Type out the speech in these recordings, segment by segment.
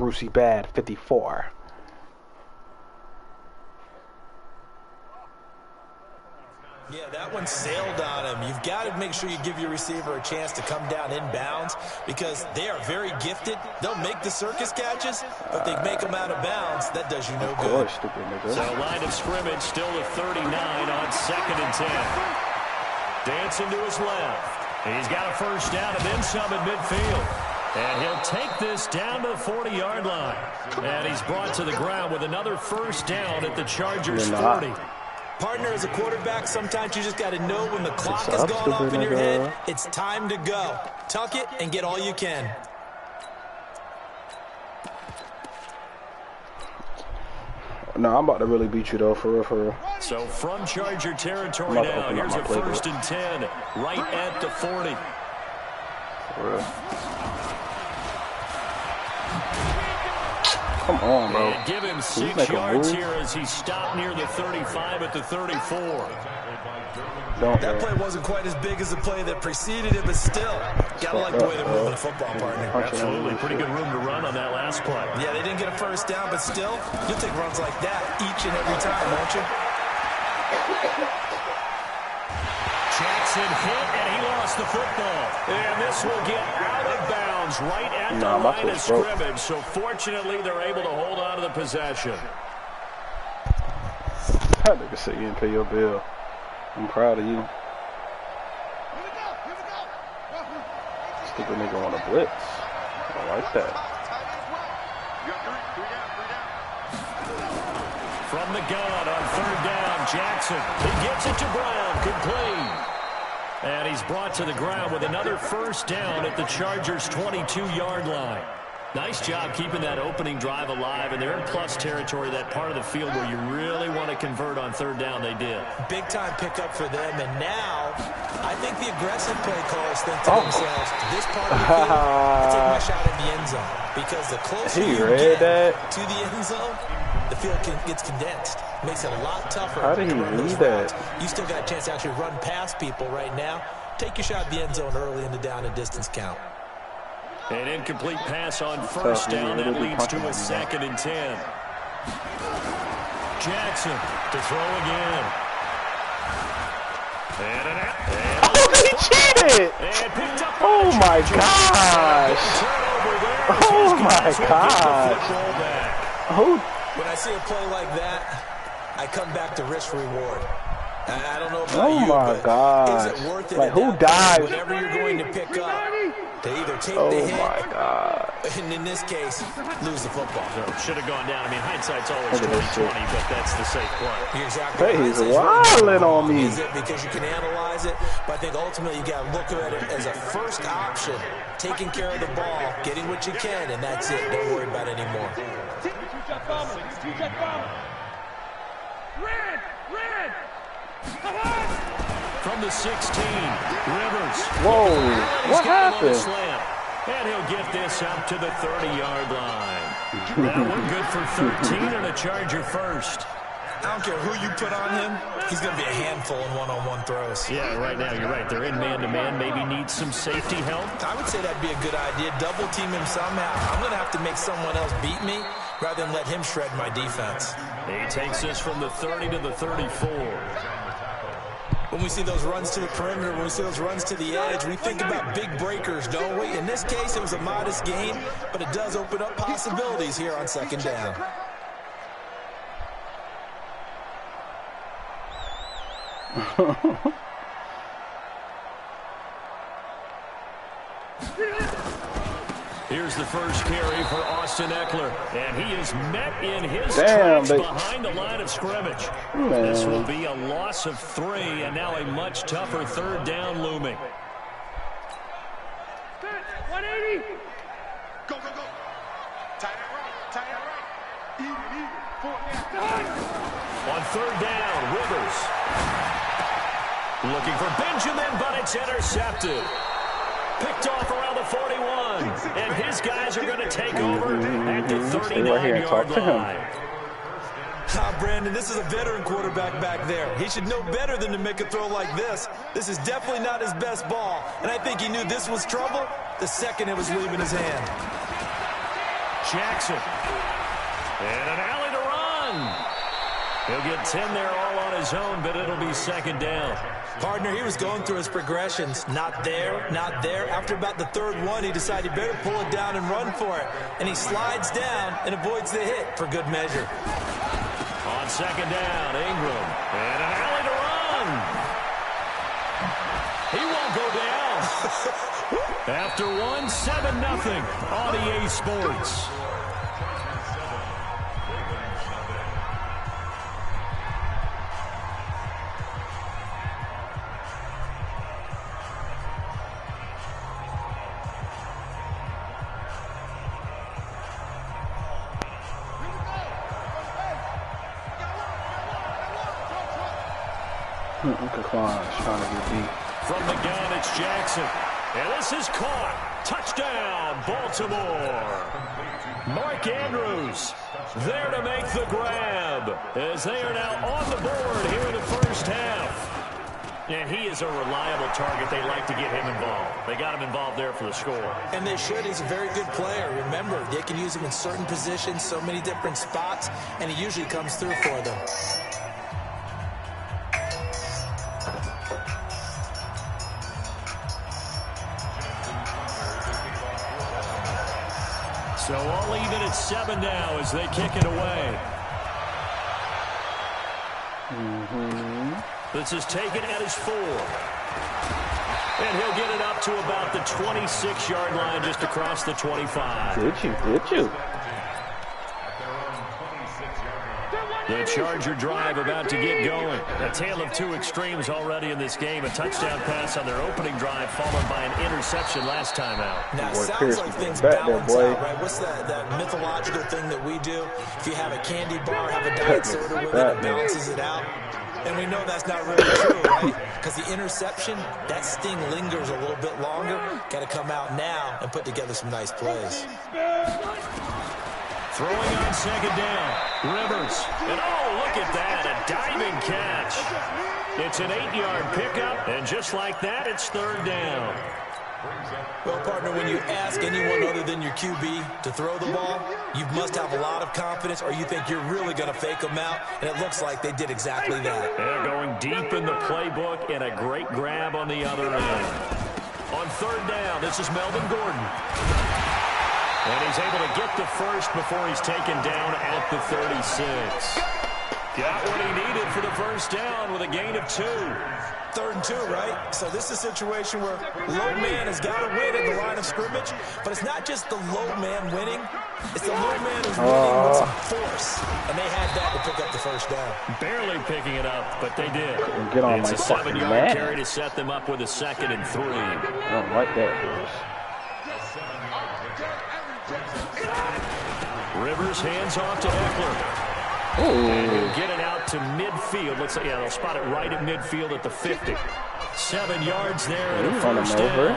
Brucey Bad 54. Yeah, that one sailed on him. You've got to make sure you give your receiver a chance to come down inbounds because they are very gifted. They'll make the circus catches, but they make them out of bounds. That does you no good. So line of scrimmage still at 39 on 2nd and 10. Dancing to his left. He's got a first down and then some at midfield. And he'll take this down to the 40-yard line. And he's brought to the ground with another first down at the Chargers' 40. Partner, as a quarterback, sometimes you just got to know when the clock is going off in your head, it's time to go. Tuck it and get all you can. No, I'm about to really beat you, though, for real, for real. So from Charger territory now, here's a first and 10, right at the 40. For real. Come on, bro. And give him 6 yards here as he stopped near the 35 at the 34. That play wasn't quite as big as the play that preceded it, but still, gotta like the way they're moving the football, partner. Absolutely. Pretty good room to run on that last play. Yeah, they didn't get a first down, but still, you'll take runs like that each and every time, won't you? Jackson hit, and he lost the football. And this will get out of bounds right at the line of scrimmage. So fortunately, they're able to hold on to the possession. That nigga said you didn't pay your bill. I'm proud of you. Stupid nigga on a blitz. I like that. From the gun on 3rd down, Jackson. He gets it to Brown. Complete. And he's brought to the ground with another first down at the Chargers' 22-yard line. Nice job keeping that opening drive alive, and they're in plus territory, that part of the field where you really want to convert on 3rd down. They did. Big-time pickup for them, and now I think the aggressive play callers think to themselves, this part of the field, I take my shot at the end zone, because the closer you get to the end zone, the field gets condensed. Makes it a lot tougher. How did he read that? You still got a chance to actually run past people right now. Take your shot at the end zone early in the down and distance count. An incomplete pass on first down. That leads to a 2nd and 10. Jackson to throw again. Oh, he cheated! Oh, my gosh. Oh, my gosh. When I see a play like that, I come back to risk reward. I don't know about you, but is it worth it? Like, who dives? Whatever you're going to pick up, to either take the hit, and in this case, lose the football. Should have gone down. I mean, hindsight's always 20/20, but that's the safe play. You're exactly right. He's wilding on me. Is it because you can analyze it? But I think ultimately you got to look at it as a first option, taking care of the ball, getting what you can, and that's it. Don't worry about it anymore. Red! From the 16, Rivers. Whoa, what happened? And he'll get this up to the 30-yard line. That one good for 13 and a Charger first. I don't care who you put on him, he's going to be a handful in one-on-one throws. Yeah, right now you're right. They're in man-to-man, maybe need some safety help. I would say that'd be a good idea. Double team him somehow. I'm going to have to make someone else beat me rather than let him shred my defense. He takes this from the 30 to the 34. When we see those runs to the perimeter, when we see those runs to the edge, we think about big breakers, don't we? In this case, it was a modest gain, but it does open up possibilities here on 2nd down. Here's the first carry for Austin Eckler, and he is met in his tracks behind the line of scrimmage. This will be a loss of 3, and now a much tougher 3rd down looming. 180. Go. Tight end right. Even. On 3rd down, Rivers. Looking for Benjamin, but it's intercepted. Picked off around the 41, and his guys are going to take over at the 39-yard line. Brandon, this is a veteran quarterback back there. He should know better than to make a throw like this. This is definitely not his best ball, and I think he knew this was trouble the second it was leaving his hand. Jackson. And an alley to run. He'll get 10 there all on his own, but it'll be second down. Partner, he was going through his progressions. Not there, not there. After about the third one, he decided he better pull it down and run for it. And he slides down and avoids the hit for good measure. On second down, Ingram. And an alley to run. He won't go down. After one, 7-0 on EA Sports. Klein's trying to get deep. From the gun, it's Jackson. And this is caught. Touchdown, Baltimore. Mark Andrews there to make the grab as they are now on the board here in the first half. And he is a reliable target. They like to get him involved. They got him involved there for the score. And they should. He's a very good player. Remember, they can use him in certain positions, so many different spots, and he usually comes through for them. So all even at 7 now as they kick it away. This is taken at his 4. And he'll get it up to about the 26-yard line just across the 25. Did you? The Charger drive about to get going. A tale of two extremes already in this game. A touchdown pass on their opening drive followed by an interception last time out. Now, it sounds like things balance out, right? What's that mythological thing that we do? If you have a candy bar, have a diet soda with it, it balances it out. And we know that's not really true, right? Because the interception, that sting lingers a little bit longer. Got to come out now and put together some nice plays. Throwing on second down, Rivers. And oh, look at that, a diving catch. It's an 8-yard pickup, and just like that, it's third down. Well, partner, when you ask anyone other than your QB to throw the ball, you must have a lot of confidence, or you think you're really going to fake them out, and it looks like they did exactly that. They're going deep in the playbook, and a great grab on the other end. On third down, this is Melvin Gordon. And he's able to get the first before he's taken down at the 36. Got what he needed for the first down with a gain of 2. 3rd and 2, right? So this is a situation where low man has got to win at the line of scrimmage, but it's not just the low man winning. It's the low man who's winning with some force. And they had that to pick up the first down. Barely picking it up, but they did. Get on it's a 7-yard carry to set them up with a 2nd and 3. I don't like that. Rivers hands off to Eckler. And he'll get it out to midfield. Let's say, yeah, they'll spot it right at midfield at the 50. 7 yards there and a first down.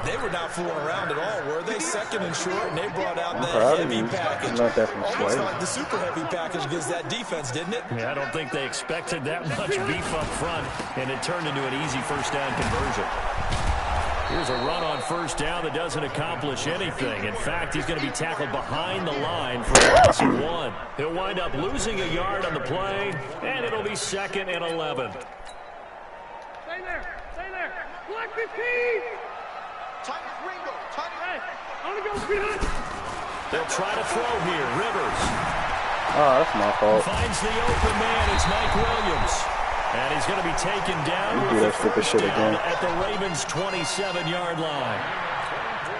They were not fooling around at all, were they? 2nd and short, and they brought out that heavy package. Almost like the super heavy package against that defense, didn't it? Yeah, I don't think they expected that much beef up front, and it turned into an easy first down conversion. Here's a run on first down that doesn't accomplish anything. In fact, he's going to be tackled behind the line for a loss of 1. He'll wind up losing a yard on the play, and it'll be 2nd and 11. Stay there. Black 15. Tight Ringo. Hey, on the go, behind. They'll try to throw here. Rivers. Oh, that's my fault. Finds the open man. It's Mike Williams. And he's going to be taken down with the first down at the Ravens' 27-yard line.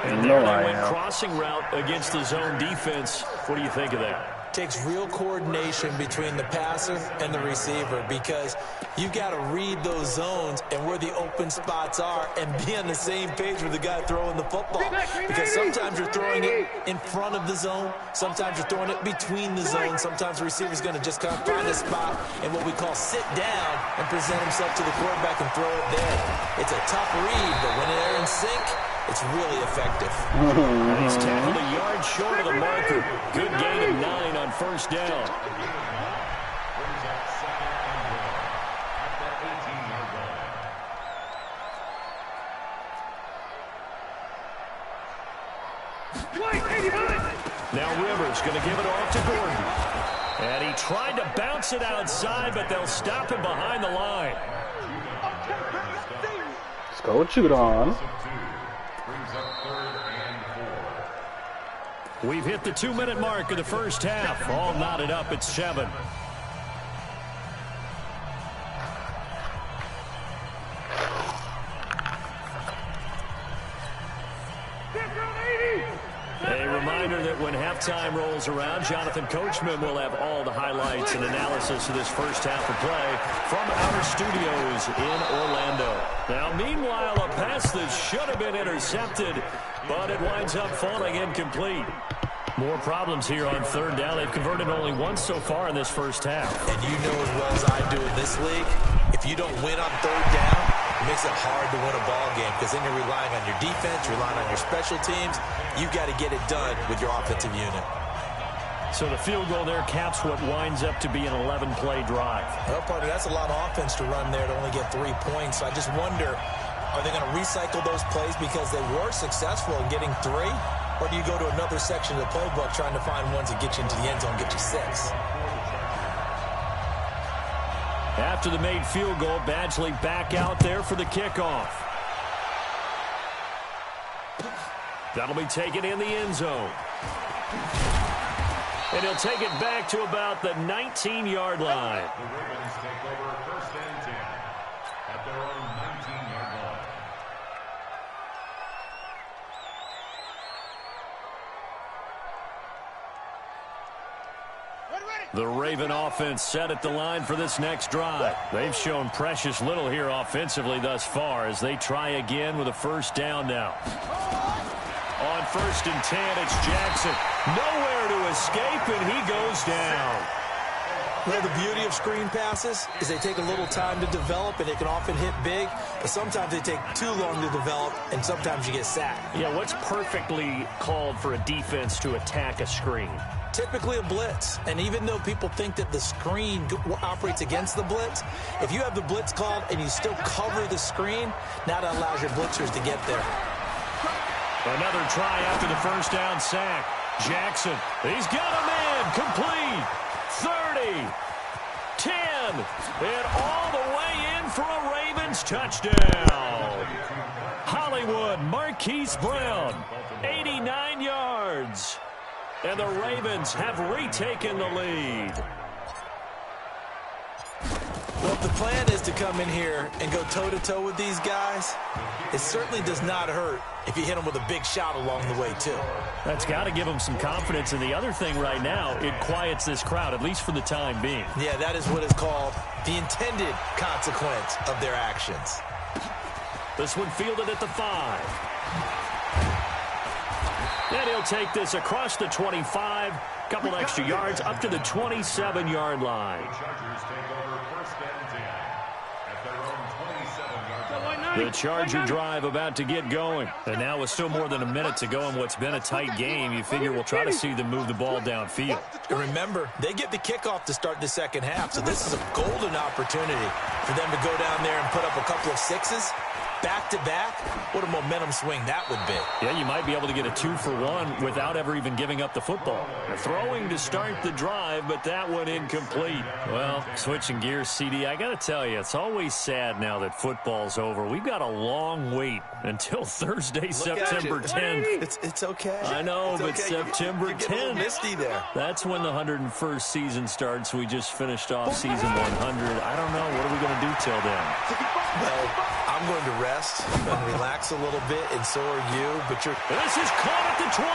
And there they went crossing route against the zone defense. What do you think of that? Takes real coordination between the passer and the receiver, because you've got to read those zones and where the open spots are and be on the same page with the guy throwing the football. Because sometimes you're throwing it in front of the zone, sometimes you're throwing it between the zones, sometimes the receiver's going to just kind of find a spot and what we call sit down and present himself to the quarterback and throw it there. It's a tough read, but when they're in sync, it's really effective. He's tackled a yard short of the marker. Good gain of 9 on first down. White, 89. Now Rivers going to give it off to Gordon. And he tried to bounce it outside, but they'll stop him behind the line. Let's go Judon. We've hit the 2-minute mark of the first half. All knotted up at 7. A reminder that when halftime rolls around, Jonathan Coachman will have all the highlights and analysis of this first half of play from our studios in Orlando. Now, meanwhile, a pass that should have been intercepted, but it winds up falling incomplete. More problems here on third down. They've converted only once so far in this first half. And you know as well as I do in this league, if you don't win on third down, it makes it hard to win a ball game because then you're relying on your defense, relying on your special teams. You've got to get it done with your offensive unit. So the field goal there caps what winds up to be an 11-play drive. Well, partner, that's a lot of offense to run there to only get 3 points. So I just wonder, are they going to recycle those plays because they were successful in getting 3? Or do you go to another section of the playbook trying to find ones that get you into the end zone, get you 6? After the made field goal, Badgley back out there for the kickoff. That'll be taken in the end zone. And he'll take it back to about the 19-yard line. The Ravens take over first and 10 at their own 19-yard line. The Raven offense set at the line for this next drive. They've shown precious little here offensively thus far as they try again with a first down now. On first and 10, it's Jackson. Nowhere to escape, and he goes down. Well, the beauty of screen passes is they take a little time to develop, and they can often hit big, but sometimes they take too long to develop, and sometimes you get sacked. Yeah, what's perfectly called for a defense to attack a screen? Typically a blitz, and even though people think that the screen operates against the blitz, if you have the blitz called and you still cover the screen, now that allows your blitzers to get there. Another try after the first down sack. Jackson, he's got a man, complete. 30, 10, and all the way in for a Ravens touchdown. Hollywood, Marquise Brown, 89 yards. And the Ravens have retaken the lead. Well, if the plan is to come in here and go toe-to-toe with these guys, it certainly does not hurt if you hit them with a big shot along the way, too. That's got to give them some confidence. And the other thing right now, it quiets this crowd, at least for the time being. Yeah, that is what is called the intended consequence of their actions. This one fielded at the 5. And he'll take this across the 25, couple extra yards, up to the 27-yard line. Chargers take over first and 10 at their own 27-yard line. The Charger drive about to get going. And now with still more than a minute to go in what's been a tight game, you figure we'll try to see them move the ball downfield. And remember, they get the kickoff to start the second half, so this is a golden opportunity for them to go down there and put up a couple of 6s. Back-to-back, what a momentum swing that would be. Yeah, you might be able to get a 2-for-1 without ever even giving up the football. They're throwing to start the drive, but that one incomplete. Well, switching gears, CD, I got to tell you, it's always sad now that football's over. We've got a long wait until Thursday, September 10th. It's okay. I know, it's but okay. September You're getting a little 10th. misty there. That's when the 101st season starts. We just finished off season 100. I don't know. What are we going to do till then? Well, I'm going to rest and relax a little bit, and so are you. But This is caught at the 20.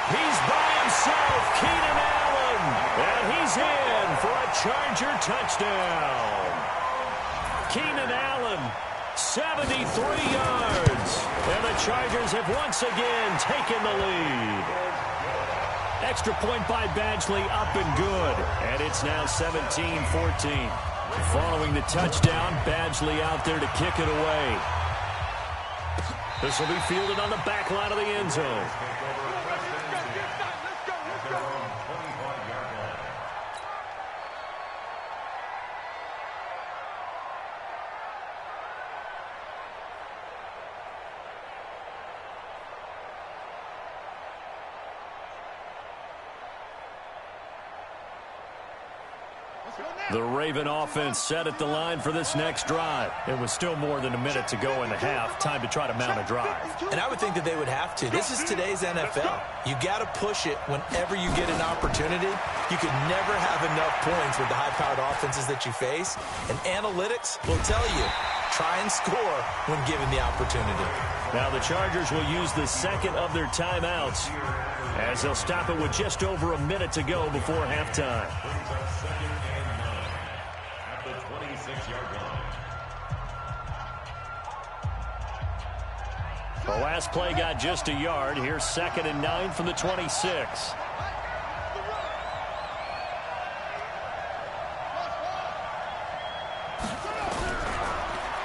He's by himself, Keenan Allen. And he's in for a Charger touchdown. Keenan Allen, 73 yards. And the Chargers have once again taken the lead. Extra point by Badgley, up and good. And it's now 17-14. Following the touchdown, Badgley out there to kick it away. This will be fielded on the back line of the end zone. The Raven offense set at the line for this next drive. It was still more than a minute to go in the half. Time to try to mount a drive. And I would think that they would have to. This is today's NFL. You got to push it whenever you get an opportunity. You could never have enough points with the high-powered offenses that you face. And analytics will tell you, try and score when given the opportunity. Now the Chargers will use the second of their timeouts as they'll stop it with just over a minute to go before halftime. Second and 9 at the 26-yard line. The last play got just a yard. Here's 2nd and 9 from the 26.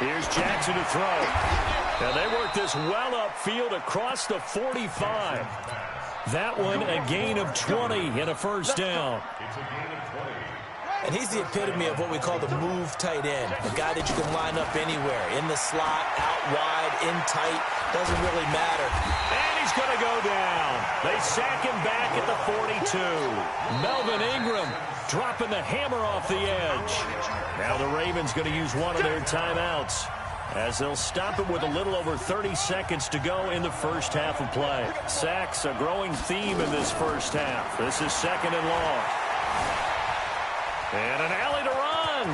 Here's Jackson to throw. Now they work this well upfield across the 45. That one a gain of 20 and a first down. It's a gain of 20. And he's the epitome of what we call the move tight end. A guy that you can line up anywhere. In the slot, out wide, in tight. Doesn't really matter. And he's going to go down. They sack him back at the 42. Melvin Ingram dropping the hammer off the edge. Now the Ravens going to use one of their timeouts as they'll stop it with a little over 30 seconds to go in the first half of play. Sacks a growing theme in this first half. This is 2nd and long. And an alley to run.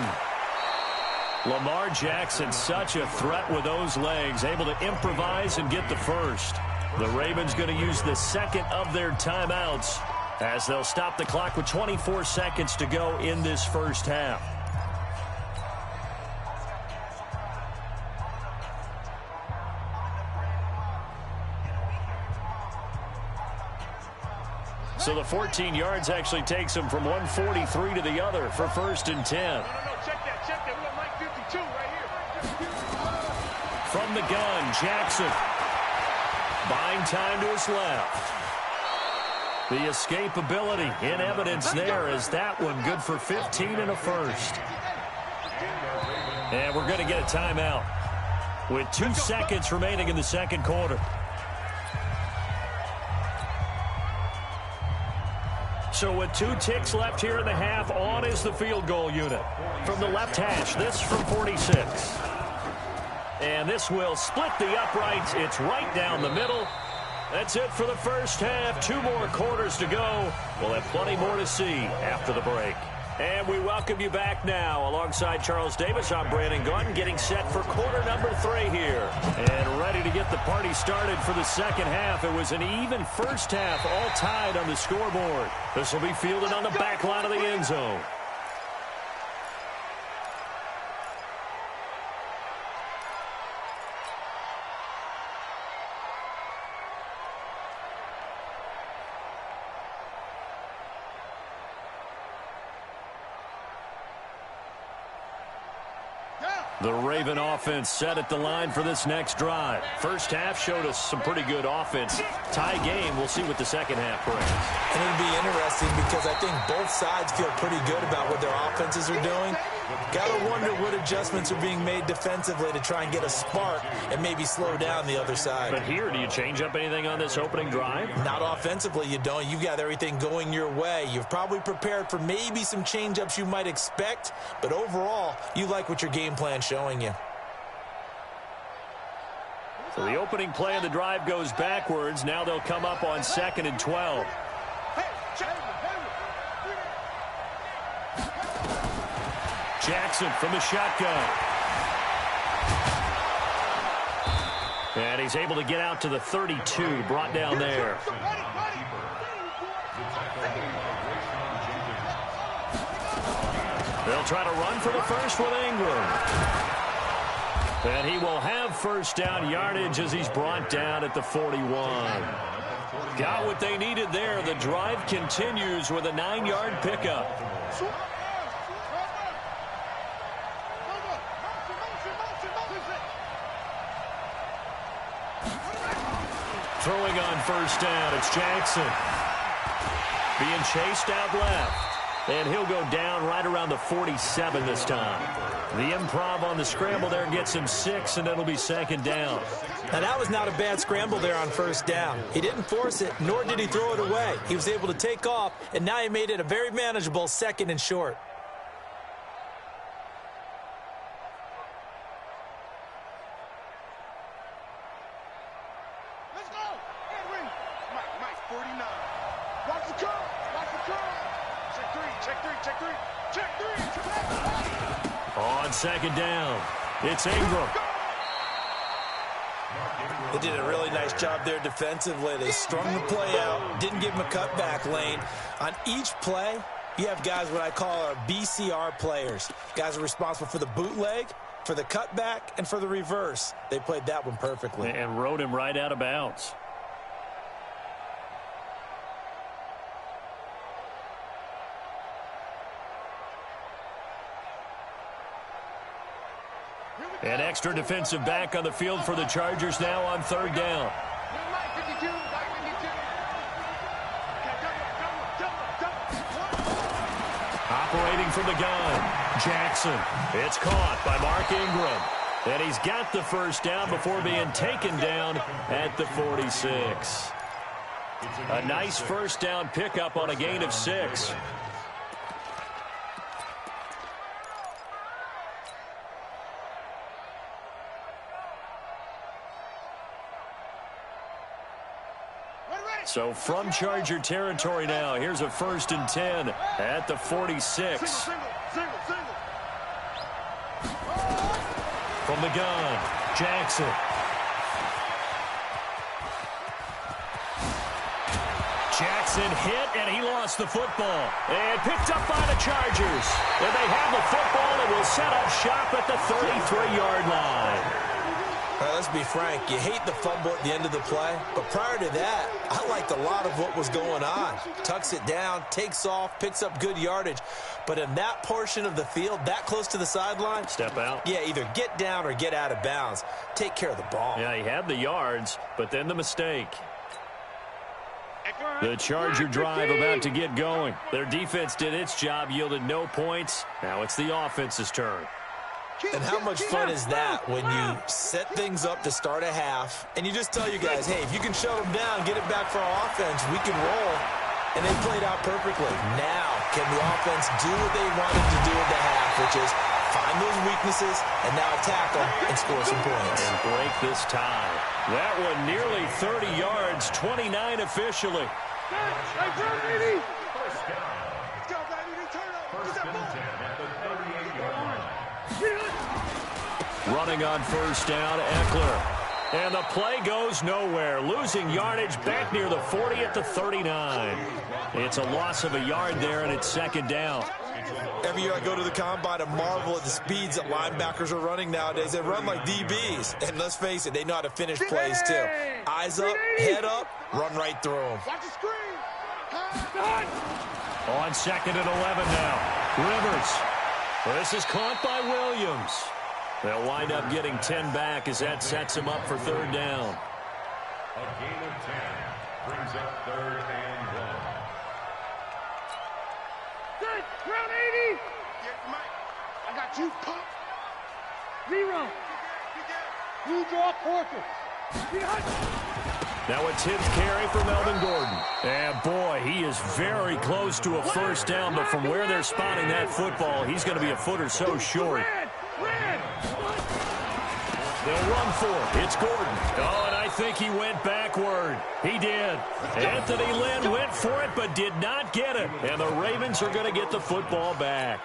Lamar Jackson, such a threat with those legs, able to improvise and get the first. The Ravens going to use the second of their timeouts as they'll stop the clock with 24 seconds to go in this first half. So the 14 yards actually takes him from 143 to the other for 1st and 10. No, check that. We got Mike 52 right here. From the gun, Jackson. Buying time to his left. The escapability in evidence there as that one good for 15 and a first. And we're going to get a timeout with 2 seconds remaining in the second quarter. So with 2 ticks left here in the half, on is the field goal unit. From the left hash, this from 46. And this will split the uprights. It's right down the middle. That's it for the first half. 2 more quarters to go. We'll have plenty more to see after the break. And we welcome you back now. Alongside Charles Davis, I'm Brandon Gunn, getting set for quarter number 3 here. And ready to get the party started for the second half. It was an even first half, all tied on the scoreboard. This will be fielded on the back line of the end zone. The Raven offense set at the line for this next drive. First half showed us some pretty good offense. Tie game. We'll see what the second half brings. And it'll be interesting because I think both sides feel pretty good about what their offenses are doing. Got to wonder what adjustments are being made defensively to try and get a spark and maybe slow down the other side. But here, do you change up anything on this opening drive? Not offensively, you don't. You've got everything going your way. You've probably prepared for maybe some change-ups you might expect, but overall, you like what your game plan's showing you. So the opening play of the drive goes backwards. Now they'll come up on 2nd and 12. Jackson from the shotgun. And he's able to get out to the 32, brought down there. They'll try to run for the first with Ingram. And he will have first down yardage as he's brought down at the 41. Got what they needed there. The drive continues with a 9-yard pickup. Throwing on first down, it's Jackson. Being chased out left. And he'll go down right around the 47 this time. The improv on the scramble there gets him 6, and it'll be 2nd down. Now, that was not a bad scramble there on first down. He didn't force it, nor did he throw it away. He was able to take off, and now he made it a very manageable 2nd and short. Check three. Check three. On second down, it's Ingram. They did a really nice job there defensively. They strung the play out, didn't give him a cutback lane. On each play, you have guys what I call our BCR players. Guys are responsible for the bootleg, for the cutback, and for the reverse. They played that one perfectly. And rode him right out of bounds. An extra defensive back on the field for the Chargers now on third down. Operating from the gun, Jackson. It's caught by Mark Ingram. And he's got the first down before being taken down at the 46. A nice first down pickup on a gain of 6. So from Charger territory now, here's a 1st and 10 at the 46. From the gun, Jackson. Jackson hit, and he lost the football. And picked up by the Chargers. And they have the football and will set up shop at the 33-yard line. All right, let's be frank. You hate the fumble at the end of the play, but prior to that, I liked a lot of what was going on. Tucks it down, takes off, picks up good yardage. But in that portion of the field, that close to the sideline, step out. Yeah, either get down or get out of bounds. Take care of the ball. Yeah, he had the yards, but then the mistake. The Charger drive about to get going. Their defense did its job, yielded no points. Now it's the offense's turn. And how much fun is that when you set things up to start a half and you just tell you guys, hey, if you can shut them down, get it back for our offense, we can roll. And they played out perfectly. Now, can the offense do what they wanted to do at the half, which is find those weaknesses and now attack them and score some points. And break this tie. That one nearly 30 yards, 29 officially. Running on first down, Eckler. And the play goes nowhere. Losing yardage back near the 40 at the 39. It's a loss of a yard there, and it's second down. Every year I go to the combine and marvel at the speeds that linebackers are running nowadays. They run like DBs. And let's face it, they know how to finish plays too. Eyes up, head up, run right through them. Watch the screen. On second and 11 now. Rivers. This is caught by Williams. They'll wind up getting 10 back as that sets him up for third down. A gain of 10 brings up third and 1. Good. Round 80. Yeah, Mike. I got you. Pump. Zero. You draw quarter. Now a 10th carry for Melvin Gordon. And boy, he is very close to a first down, but from where they're spotting that football, he's going to be a foot or so short. They'll run for it. It's Gordon. Oh, and I think he went backward. He did. Anthony Lynn went for it, but did not get it. And the Ravens are going to get the football back.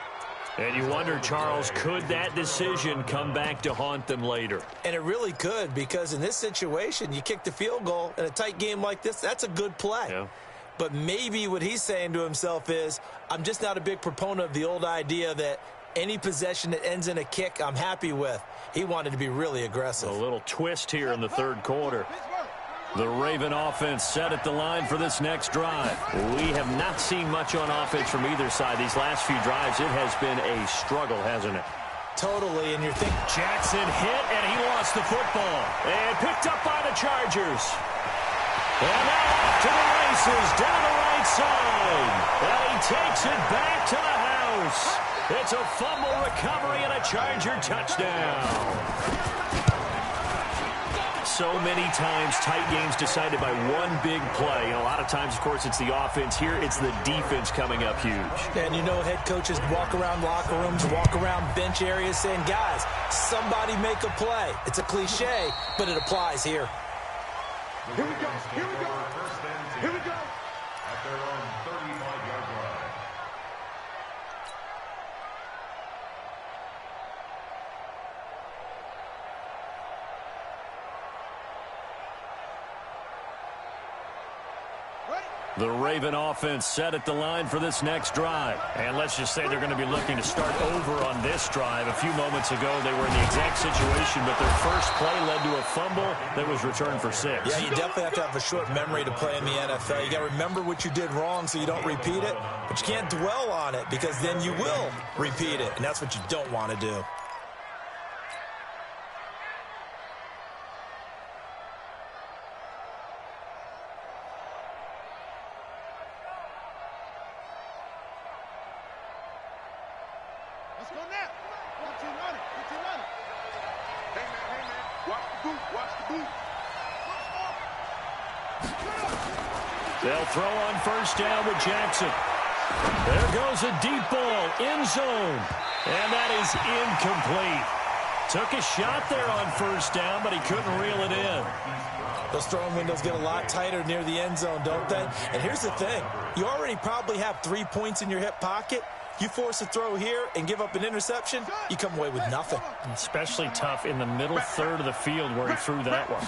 And you wonder, Charles, could that decision come back to haunt them later? And it really could, because in this situation, you kick the field goal in a tight game like this, that's a good play. Yeah. But maybe what he's saying to himself is, I'm just not a big proponent of the old idea that any possession that ends in a kick, I'm happy with. He wanted to be really aggressive. A little twist here in the third quarter. The Raven offense set at the line for this next drive. We have not seen much on offense from either side. These last few drives, it has been a struggle, hasn't it? Totally, and you're thinking... Jackson hit, and he lost the football. And picked up by the Chargers. And now off to the races, down the right side. And he takes it back to the house. It's a fumble recovery and a Charger touchdown. So many times tight games decided by one big play. And a lot of times, of course, it's the offense. Here, it's the defense coming up huge. And you know head coaches walk around locker rooms, walk around bench areas saying, guys, somebody make a play. It's a cliche, but it applies here. Here we go. Here we go. Here we go. At their own 35-yard line. The Raven offense set at the line for this next drive. And let's just say they're going to be looking to start over on this drive. A few moments ago, they were in the exact situation, but their first play led to a fumble that was returned for 6. Yeah, you definitely have to have a short memory to play in the NFL. You got to remember what you did wrong so you don't repeat it, but you can't dwell on it because then you will repeat it, and that's what you don't want to do. Let's go now. Watch him run it. Watch him run it. Hey, man. Watch the boot. Watch the boot. They'll throw on first down with Jackson. There goes a deep ball, end zone. And that is incomplete. Took a shot there on first down, but he couldn't reel it in. Those throwing windows get a lot tighter near the end zone, don't they? And here's the thing. You already probably have 3 points in your hip pocket. You force a throw here and give up an interception, you come away with nothing. Especially tough in the middle third of the field where he threw that one.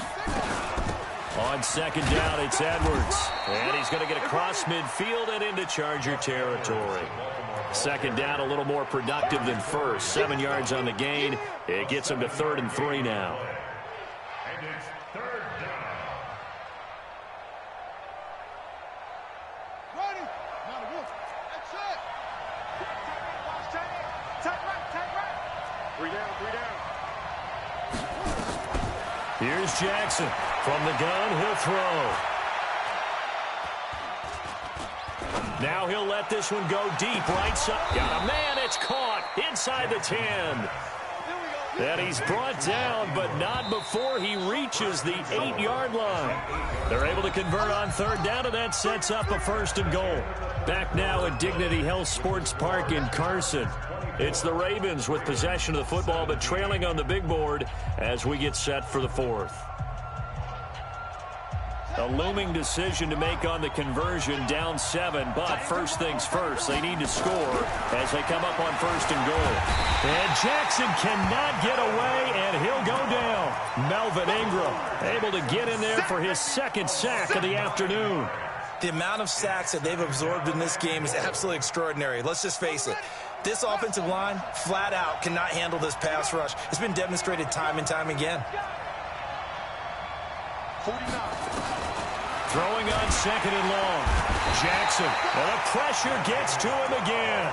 On second down, it's Edwards. And he's going to get across midfield and into Charger territory. Second down, a little more productive than first. 7 yards on the gain. It gets him to 3rd and 3 now. And it's 3rd down. Running. Not a wolf. That's it. Tight right. 3 down. Here's Jackson. From the gun, he'll throw. Now he'll let this one go deep right side. Got a man, it's caught inside the 10. And he's brought down, but not before he reaches the 8-yard line. They're able to convert on 3rd down, and that sets up a 1st and goal. Back now at Dignity Health Sports Park in Carson. It's the Ravens with possession of the football, but trailing on the big board as we get set for the 4th. A looming decision to make on the conversion, down 7, but first things first, they need to score as they come up on 1st and goal. And Jackson cannot get away, and he'll go down. Melvin Ingram able to get in there for his 2nd sack of the afternoon. The amount of sacks that they've absorbed in this game is absolutely extraordinary. Let's just face it. This offensive line, flat out, cannot handle this pass rush. It's been demonstrated time and time again. 49. Throwing on 2nd and long. Jackson, and the pressure gets to him again.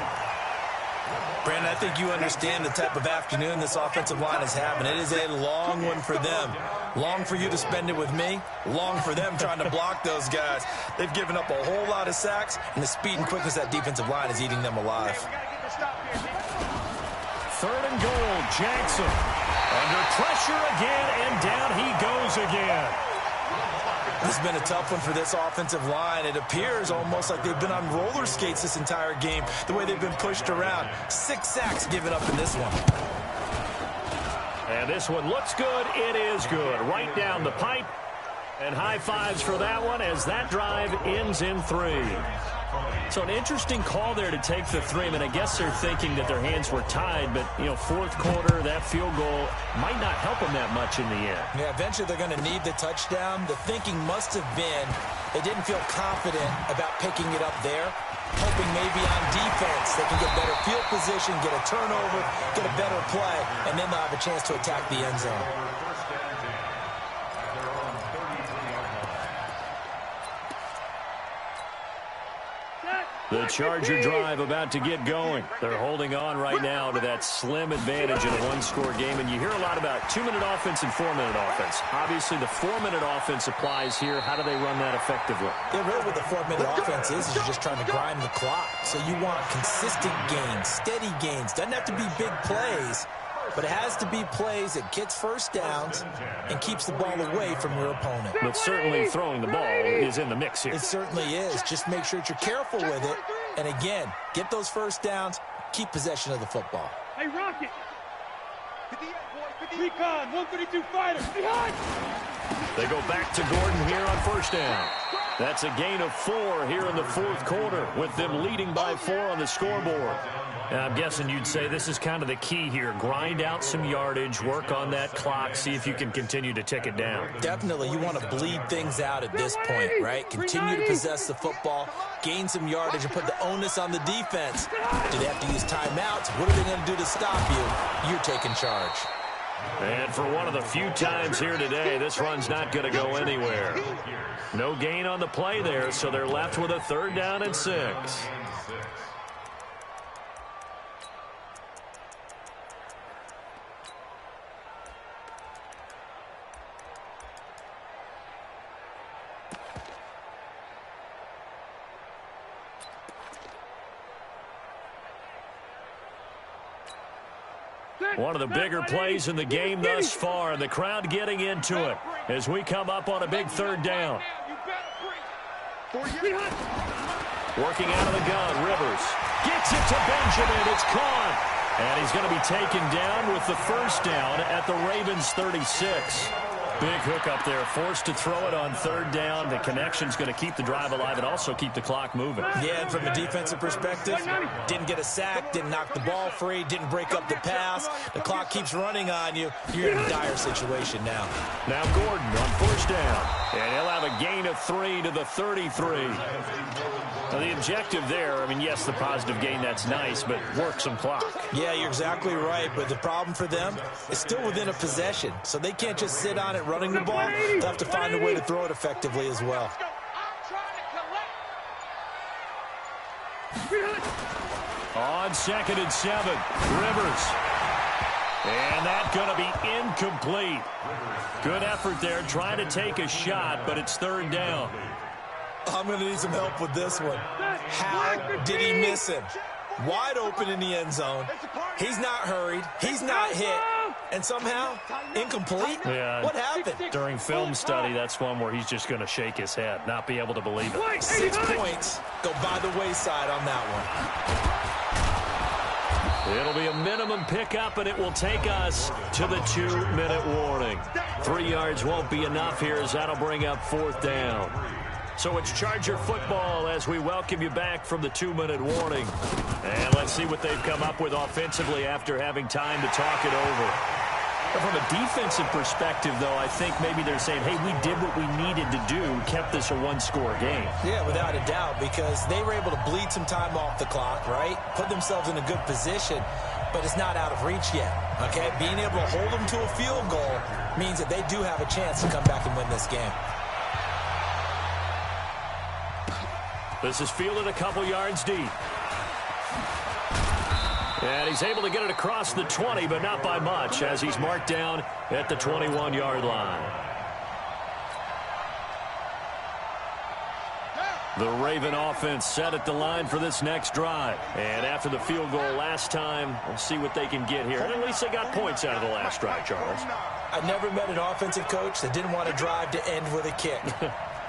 Brandon, I think you understand the type of afternoon this offensive line is having. It is a long one for them. Long for you to spend it with me. Long for them trying to block those guys. They've given up a whole lot of sacks, and the speed and quickness of that defensive line is eating them alive. 3rd and goal, Jackson. Under pressure again, and down he goes again. This has been a tough one for this offensive line. It appears almost like they've been on roller skates this entire game, the way they've been pushed around. 6 sacks given up in this one. And this one looks good. It is good. Right down the pipe. And high fives for that one as that drive ends in 3. So an interesting call there to take the 3. I mean, I guess they're thinking that their hands were tied, but, you know, 4th quarter, that field goal might not help them that much in the end. Yeah, eventually they're going to need the touchdown. The thinking must have been they didn't feel confident about picking it up there, hoping maybe on defense they can get better field position, get a turnover, get a better play, and then they'll have a chance to attack the end zone. The Charger drive about to get going. They're holding on right now to that slim advantage in a 1-score game. And you hear a lot about 2-minute offense and 4-minute offense. Obviously, the 4-minute offense applies here. How do they run that effectively? Yeah, really what the 4-minute offense is you're just trying to grind the clock. So you want consistent gains, steady gains. Doesn't have to be big plays, but it has to be plays that gets first downs and keeps the ball away from your opponent. But certainly throwing the ball is in the mix here. It certainly is. Just make sure that you're careful with it. And again, get those first downs, keep possession of the football. Hey, Rocket. Recon, 132 fighter. Behind. They go back to Gordon here on first down. That's a gain of 4 here in the fourth quarter, with them leading by 4 on the scoreboard. And I'm guessing you'd say this is kind of the key here. Grind out some yardage, work on that clock, see if you can continue to tick it down. Definitely, you want to bleed things out at this point, right? Continue to possess the football, gain some yardage, and put the onus on the defense. Do they have to use timeouts? What are they going to do to stop you? You're taking charge. And for one of the few times here today, this run's not going to go anywhere. No gain on the play there, so they're left with a 3rd down and 6. One of the bigger plays in the game thus far, and the crowd getting into it as we come up on a big 3rd down. Working out of the gun, Rivers gets it to Benjamin. It's caught, and he's going to be taken down with the 1st down at the Ravens' 36. Big hook up there, forced to throw it on 3rd down. The connection's going to keep the drive alive and also keep the clock moving. Yeah, and from a defensive perspective, didn't get a sack, didn't knock the ball free, didn't break up the pass. The clock keeps running on you. You're in a dire situation now. Now Gordon on 1st down, and he'll have a gain of 3 to the 33. Now the objective there, I mean, yes, the positive gain, that's nice, but work some clock. Yeah, you're exactly right, but the problem for them is still within a possession, so they can't just sit on it running the ball. They'll have to find a way to throw it effectively as well. On 2nd and 7, Rivers. And that's going to be incomplete. Good effort there, trying to take a shot, but it's 3rd down. I'm going to need some help with this one. How did he miss him? Wide open in the end zone. He's not hurried. He's not hit. And somehow, incomplete? Yeah. What happened? During film study, that's one where he's just going to shake his head, not be able to believe it. 6 points go by the wayside on that one. It'll be a minimum pickup, and it will take us to the 2-minute warning. 3 yards won't be enough here, as that'll bring up 4th down. So it's Charger football as we welcome you back from the 2-minute warning. And let's see what they've come up with offensively after having time to talk it over. From a defensive perspective, though, I think maybe they're saying, hey, we did what we needed to do, kept this a 1-score game. Yeah, without a doubt, because they were able to bleed some time off the clock, right? Put themselves in a good position, but it's not out of reach yet, okay? Being able to hold them to a field goal means that they do have a chance to come back and win this game. This is fielded a couple yards deep. And he's able to get it across the 20, but not by much, as he's marked down at the 21-yard line. The Raven offense set at the line for this next drive. And after the field goal last time, we'll see what they can get here. And at least they got points out of the last drive, Charles. I never met an offensive coach that didn't want to drive to end with a kick.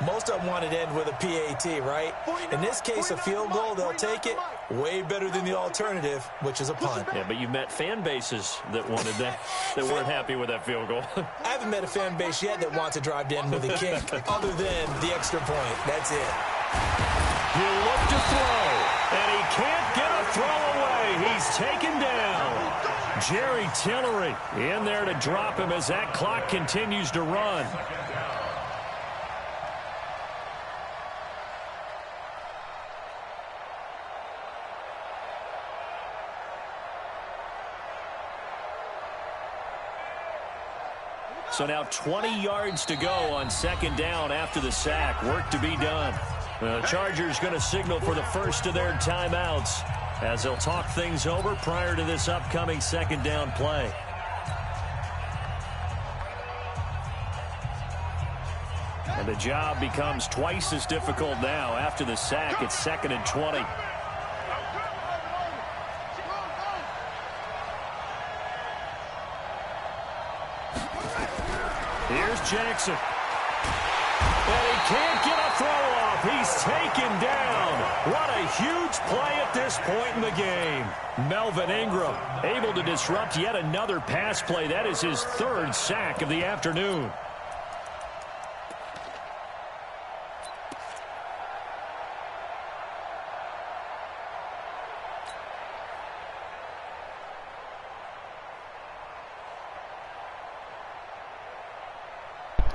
Most of them wanted to end with a PAT, right? In this case, a field goal, they'll take it. Way better than the alternative, which is a punt. Yeah, but you've met fan bases that wanted that, that weren't happy with that field goal. I haven't met a fan base yet that wants to drive to end with a kick, other than the extra point. That's it. He'll look to throw, and he can't get a throw away. He's taken down. Jerry Tillery in there to drop him as that clock continues to run. So now 20 yards to go on 2nd down after the sack. Work to be done. The Chargers going to signal for the first of their timeouts as they'll talk things over prior to this upcoming 2nd down play. And the job becomes twice as difficult now after the sack. It's 2nd and 20. Here's Jackson. And he can't get a throw off. He's taken down. What a huge play at this point in the game. Melvin Ingram able to disrupt yet another pass play. That is his 3rd sack of the afternoon.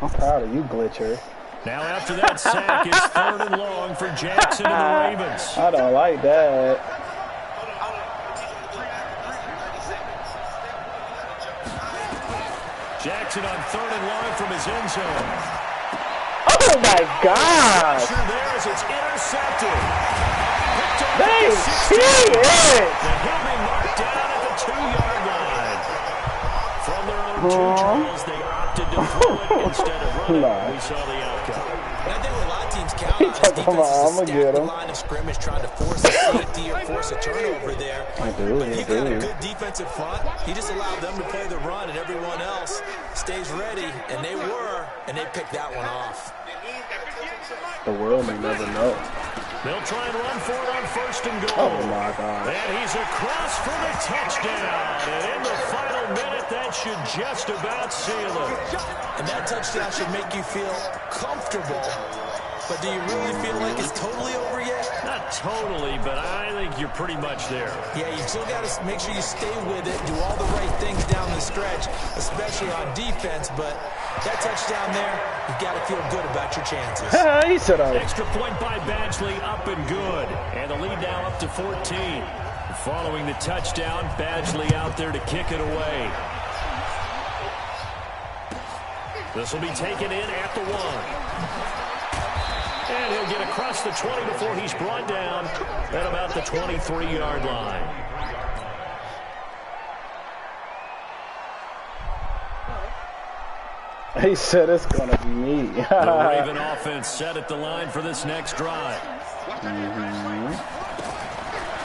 I'm proud of you, Glitcher. Now after that sack, it's 3rd and long for Jackson and the Ravens. I don't like that. Jackson on 3rd and long from his end zone. Oh my God! There as it's intercepted. They see it! He'll be marked down at the 2-yard line. From their own 2 tries, they opted to throw it instead of running. We saw the outcome. I think what a lot of teams count on is defenses to stack the line of scrimmage, trying to force a safety or force a turnover there. But he got a good defensive front. He just allowed them to play the run, and everyone else stays ready, and they were, and they picked that one off. The world may never know. They'll try and run for it on 1st and goal. Oh my God. And he's across for the touchdown. And in the final minute, that should just about seal it. And that touchdown should make you feel comfortable. But do you really feel like it's totally over yet? Not totally, but I think you're pretty much there. Yeah, you still got to make sure you stay with it, do all the right things down the stretch, especially on defense. But that touchdown there, you've got to feel good about your chances. He said extra point by Badgley, up and good. And the lead now up to 14. Following the touchdown, Badgley out there to kick it away. This will be taken in at the 1. And he'll get across the 20 before he's brought down at about the 23-yard line. He said it's going to be me. The Raven offense set at the line for this next drive.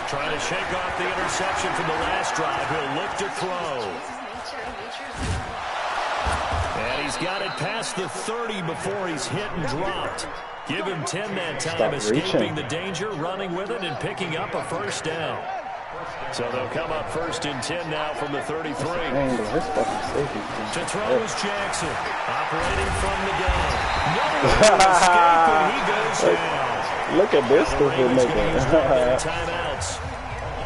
Trying to shake off the interception from the last drive. He'll look to throw. And he's got it past the 30 before he's hit and dropped. Give him 10 that time, escaping the danger, running with it, and picking up a 1st down. So they'll come up 1st and 10 now from the 33. To throw is Jackson, operating from the gun. No escape, and he goes down. Look at this stupid nigga. Timeouts,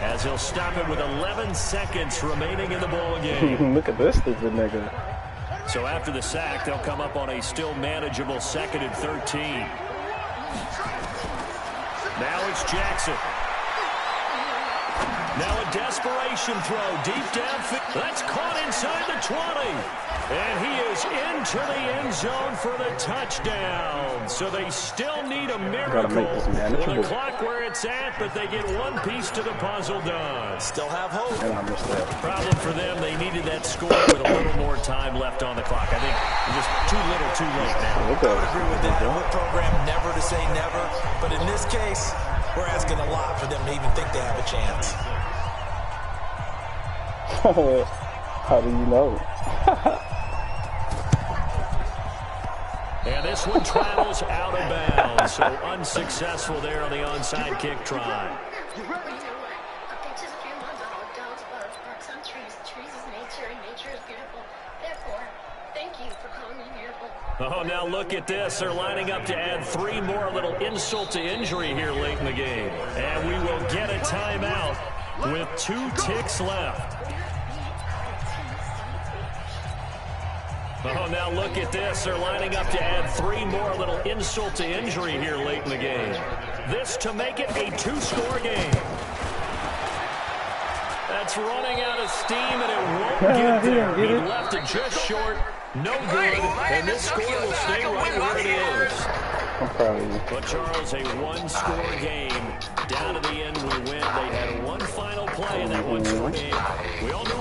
as he'll stop it with 11 seconds remaining in the ball game. Look at this stupid nigga. So after the sack, they'll come up on a still manageable 2nd and 13. Now it's Jackson. Now a desperation throw deep downfield. That's caught inside the 20. And he is into the end zone for the touchdown. So they still need a miracle. With the clock where it's at, but they get one piece to the puzzle done. Still have hope. Problem for them, they needed that score with a little more time left on the clock. I think just too little, too late now. I would agree with that. We're programmed never to say never. But in this case, we're asking a lot for them to even think they have a chance. How do you know? And this one travels out of bounds, so unsuccessful there on the onside kick try. Oh, now look at this. They're lining up to add 3 more, a little insult to injury here late in the game. And we will get a timeout with 2 ticks left. Oh, now look at this. They're lining up to add 3 more, a little insult to injury here late in the game. This to make it a 2-score game. That's running out of steam, and it won't get there. He left it just short. No good, and this score will stay right where it is. I'm proud of you. But, Charles, a 1-score game. Down to the end, we win. They had one final play in that 1-score game. We all know